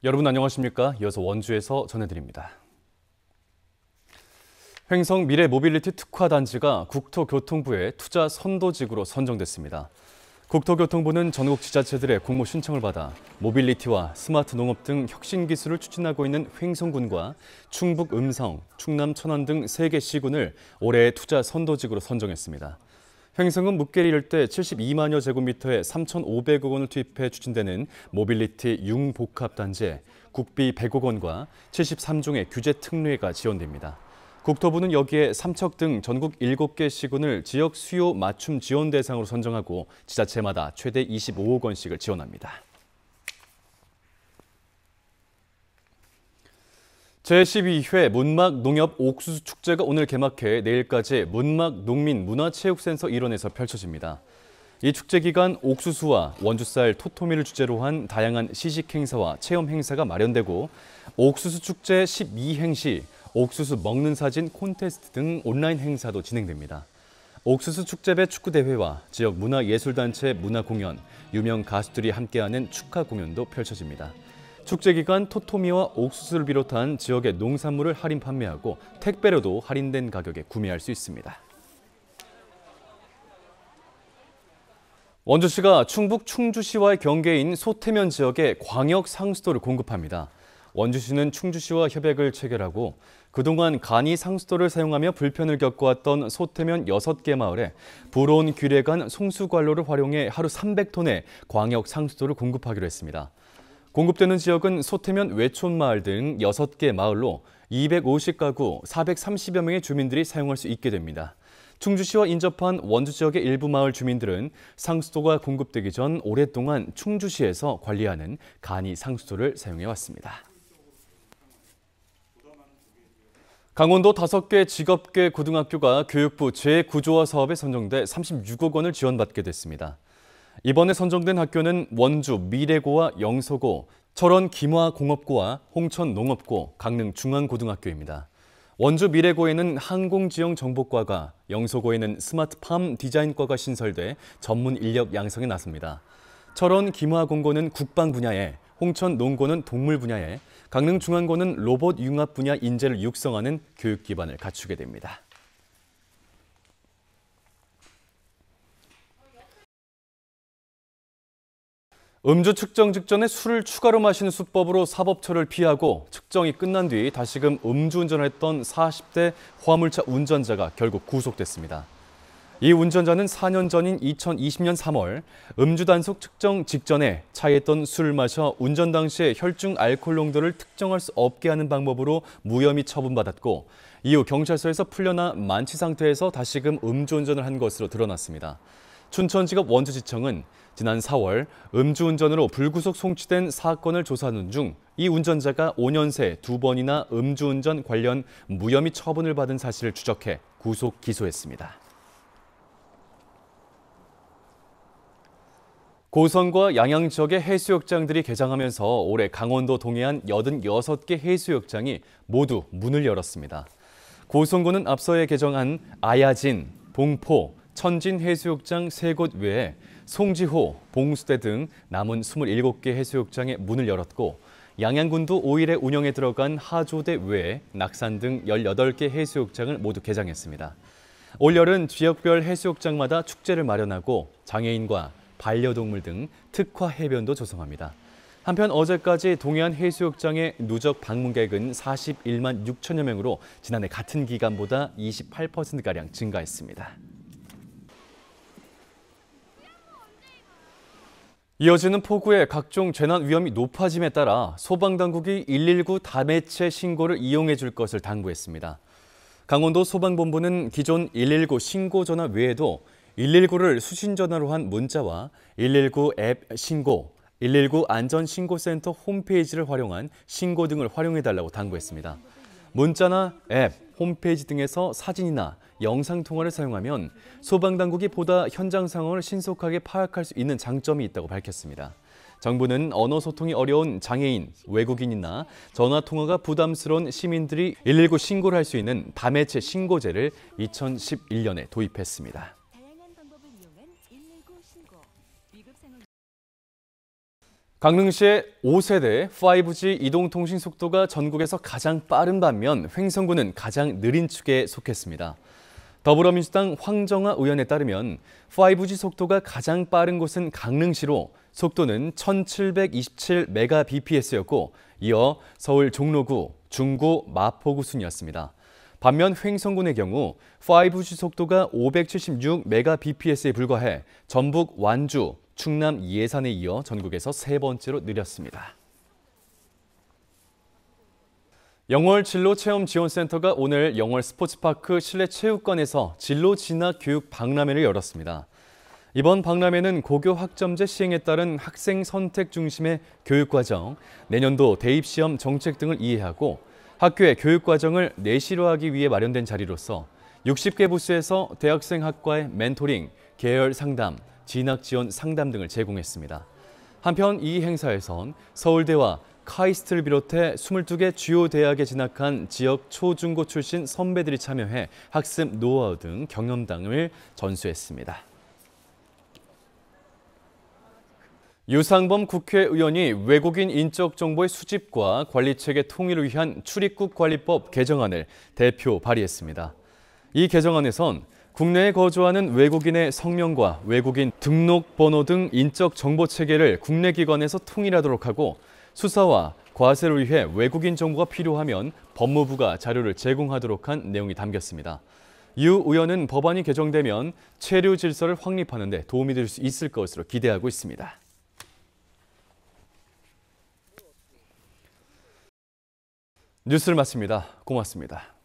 여러분 안녕하십니까? 이어서 원주에서 전해드립니다. 횡성 미래 모빌리티 특화 단지가 국토교통부의 투자 선도직으로 선정됐습니다. 국토교통부는 전국 지자체들의 공모 신청을 받아 모빌리티와 스마트 농업 등 혁신 기술을 추진하고 있는 횡성군과 충북 음성, 충남 천안 등 3개 시군을 올해의 투자 선도직으로 선정했습니다. 횡성은 묵계리 일대 72만여 제곱미터에 3,500억 원을 투입해 추진되는 모빌리티 융복합단지에 국비 100억 원과 73종의 규제 특례가 지원됩니다. 국토부는 여기에 삼척 등 전국 7개 시군을 지역 수요 맞춤 지원 대상으로 선정하고 지자체마다 최대 25억 원씩을 지원합니다. 제12회 문막 농협 옥수수 축제가 오늘 개막해 내일까지 문막 농민 문화체육센터 일원에서 펼쳐집니다. 이 축제 기간 옥수수와 원주쌀, 토토미를 주제로 한 다양한 시식 행사와 체험 행사가 마련되고 옥수수 축제 12행시, 옥수수 먹는 사진 콘테스트 등 온라인 행사도 진행됩니다. 옥수수 축제배 축구대회와 지역 문화예술단체 문화공연, 유명 가수들이 함께하는 축하 공연도 펼쳐집니다. 축제 기간 토토미와 옥수수를 비롯한 지역의 농산물을 할인 판매하고 택배로도 할인된 가격에 구매할 수 있습니다. 원주시가 충북 충주시와의 경계인 소태면 지역에 광역 상수도를 공급합니다. 원주시는 충주시와 협약을 체결하고 그동안 간이 상수도를 사용하며 불편을 겪어왔던 소태면 6개 마을에 불어온 규례간 송수관로를 활용해 하루 300톤의 광역 상수도를 공급하기로 했습니다. 공급되는 지역은 소태면 외촌마을 등 6개 마을로 250가구 430여 명의 주민들이 사용할 수 있게 됩니다. 충주시와 인접한 원주 지역의 일부 마을 주민들은 상수도가 공급되기 전 오랫동안 충주시에서 관리하는 간이 상수도를 사용해왔습니다. 강원도 5개 직업계 고등학교가 교육부 재구조화 사업에 선정돼 36억 원을 지원받게 됐습니다. 이번에 선정된 학교는 원주 미래고와 영서고, 철원 김화공업고와 홍천 농업고, 강릉 중앙고등학교입니다. 원주 미래고에는 항공지형정보과가, 영서고에는 스마트팜 디자인과가 신설돼 전문 인력 양성에 나섭니다. 철원 김화공고는 국방 분야에, 홍천 농고는 동물 분야에, 강릉 중앙고는 로봇 융합 분야 인재를 육성하는 교육 기반을 갖추게 됩니다. 음주 측정 직전에 술을 추가로 마시는 수법으로 사법처를 피하고 측정이 끝난 뒤 다시금 음주운전을 했던 40대 화물차 운전자가 결국 구속됐습니다. 이 운전자는 4년 전인 2020년 3월 음주 단속 측정 직전에 차에 있던 술을 마셔 운전 당시에 혈중 알코올 농도를 특정할 수 없게 하는 방법으로 무혐의 처분받았고 이후 경찰서에서 풀려나 만취 상태에서 다시금 음주운전을 한 것으로 드러났습니다. 춘천지법 원주지청은 지난 4월 음주운전으로 불구속 송치된 사건을 조사하는 중 이 운전자가 5년 새 2번이나 음주운전 관련 무혐의 처분을 받은 사실을 추적해 구속 기소했습니다. 고성과 양양 지역의 해수욕장들이 개장하면서 올해 강원도 동해안 86개 해수욕장이 모두 문을 열었습니다. 고성군은 앞서에 개정한 아야진, 봉포, 천진 해수욕장 3곳 외에 송지호, 봉수대 등 남은 27개 해수욕장에 문을 열었고 양양군도 5일에 운영에 들어간 하조대 외에 낙산 등 18개 해수욕장을 모두 개장했습니다. 올여름 지역별 해수욕장마다 축제를 마련하고 장애인과 반려동물 등 특화 해변도 조성합니다. 한편 어제까지 동해안 해수욕장의 누적 방문객은 41만 6천여 명으로 지난해 같은 기간보다 28%가량 증가했습니다. 이어지는 폭우에 각종 재난 위험이 높아짐에 따라 소방당국이 119 다매체 신고를 이용해 줄 것을 당부했습니다. 강원도 소방본부는 기존 119 신고 전화 외에도 119를 수신 전화로 한 문자와 119 앱 신고, 119 안전신고센터 홈페이지를 활용한 신고 등을 활용해달라고 당부했습니다. 문자나 앱, 홈페이지 등에서 사진이나 영상통화를 사용하면 소방당국이 보다 현장 상황을 신속하게 파악할 수 있는 장점이 있다고 밝혔습니다. 정부는 언어 소통이 어려운 장애인, 외국인이나 전화통화가 부담스러운 시민들이 119 신고를 할 수 있는 다매체 신고제를 2011년에 도입했습니다. 강릉시의 5세대 5G 이동통신 속도가 전국에서 가장 빠른 반면 횡성군은 가장 느린 축에 속했습니다. 더불어민주당 황정아 의원에 따르면 5G 속도가 가장 빠른 곳은 강릉시로 속도는 1727Mbps였고 이어 서울 종로구, 중구, 마포구 순이었습니다. 반면 횡성군의 경우 5G 속도가 576Mbps에 불과해 전북 완주, 충남 예산에 이어 전국에서 세 번째로 느렸습니다. 영월 진로체험지원센터가 오늘 영월 스포츠파크 실내체육관에서 진로진학 교육 박람회를 열었습니다. 이번 박람회는 고교 학점제 시행에 따른 학생 선택 중심의 교육과정, 내년도 대입시험 정책 등을 이해하고 학교의 교육과정을 내실화하기 위해 마련된 자리로서 60개 부스에서 대학생 학과의 멘토링, 계열 상담, 진학 지원 상담 등을 제공했습니다. 한편 이 행사에선 서울대와 카이스트를 비롯해 22개 주요 대학에 진학한 지역 초중고 출신 선배들이 참여해 학습 노하우 등 경험담을 전수했습니다. 유상범 국회의원이 외국인 인적 정보의 수집과 관리체계 통일을 위한 출입국 관리법 개정안을 대표 발의했습니다. 이 개정안에선 국내에 거주하는 외국인의 성명과 외국인 등록번호 등 인적 정보 체계를 국내 기관에서 통일하도록 하고 수사와 과세를 위해 외국인 정보가 필요하면 법무부가 자료를 제공하도록 한 내용이 담겼습니다. 유 의원은 법안이 개정되면 체류 질서를 확립하는 데 도움이 될 수 있을 것으로 기대하고 있습니다. 뉴스를 마칩니다. 고맙습니다.